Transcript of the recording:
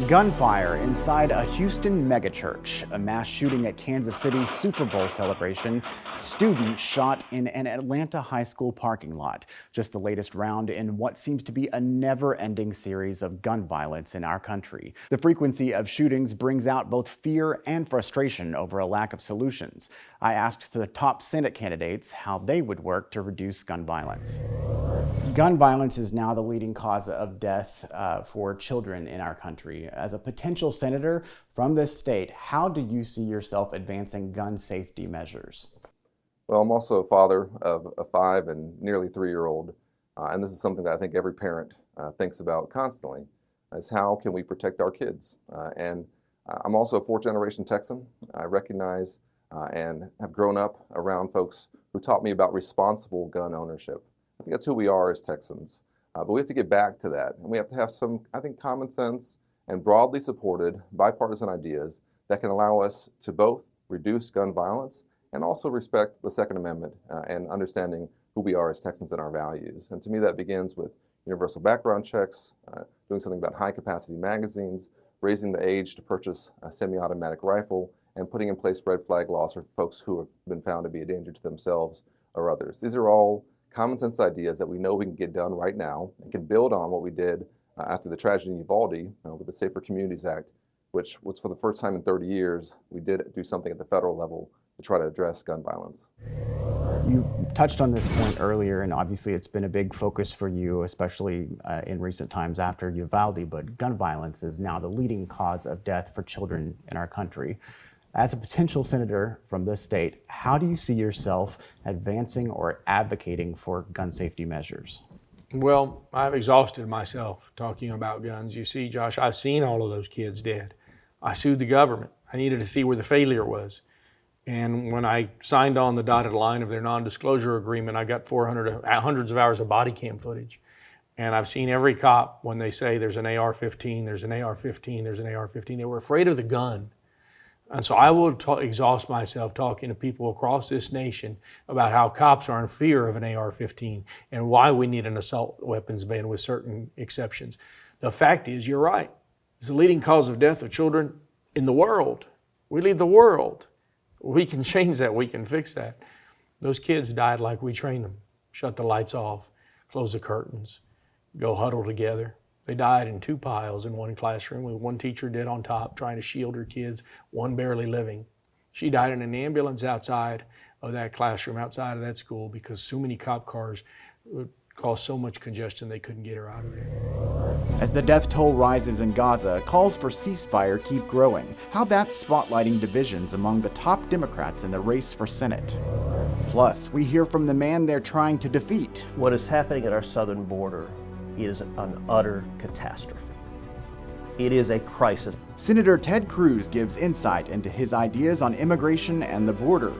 Gunfire inside a Houston megachurch, a mass shooting at Kansas City's Super Bowl celebration, student shot in an Atlanta high school parking lot. Just the latest round in what seems to be a never-ending series of gun violence in our country. The frequency of shootings brings out both fear and frustration over a lack of solutions. I asked the top Senate candidates how they would work to reduce gun violence. Gun violence is now the leading cause of death for children in our country. As a potential senator from this state, how do you see yourself advancing gun safety measures? Well, I'm also a father of a 5 and nearly 3-year-old, and this is something that I think every parent thinks about constantly, is how can we protect our kids? I'm also a 4th-generation Texan. I recognize and have grown up around folks who taught me about responsible gun ownership. I think that's who we are as Texans, but we have to get back to that, and we have to have some, I think, common sense and broadly supported bipartisan ideas that can allow us to both reduce gun violence and also respect the Second Amendment and understanding who we are as Texans and our values. And to me, that begins with universal background checks, doing something about high-capacity magazines, raising the age to purchase a semi-automatic rifle, and putting in place red flag laws for folks who have been found to be a danger to themselves or others. These are all common sense ideas that we know we can get done right now and can build on what we did after the tragedy in Uvalde with the Safer Communities Act, which was for the first time in 30 years, we did do something at the federal level to try to address gun violence. You touched on this point earlier, and obviously it's been a big focus for you, especially in recent times after Uvalde, but gun violence is now the leading cause of death for children in our country. As a potential senator from this state, how do you see yourself advancing or advocating for gun safety measures? Well, I've exhausted myself talking about guns. You see, Josh, I've seen all of those kids dead. I sued the government. I needed to see where the failure was. And when I signed on the dotted line of their non-disclosure agreement, I got hundreds of hours of body cam footage. And I've seen every cop, when they say there's an AR-15, there's an AR-15, there's an AR-15, they were afraid of the gun. And so I will exhaust myself talking to people across this nation about how cops are in fear of an AR-15 and why we need an assault weapons ban with certain exceptions. The fact is, you're right. It's the leading cause of death of children in the world. We lead the world. We can change that. We can fix that. Those kids died like we trained them. Shut the lights off, close the curtains, go huddle together. They died in 2 piles in one classroom with one teacher dead on top trying to shield her kids, one barely living. She died in an ambulance outside of that classroom, outside of that school, because so many cop cars would cause so much congestion they couldn't get her out of there. As the death toll rises in Gaza, calls for ceasefire keep growing. How that's spotlighting divisions among the top Democrats in the race for Senate. Plus, we hear from the man they're trying to defeat. What is happening at our southern border is an utter catastrophe. It is a crisis. Senator Ted Cruz gives insight into his ideas on immigration and the border.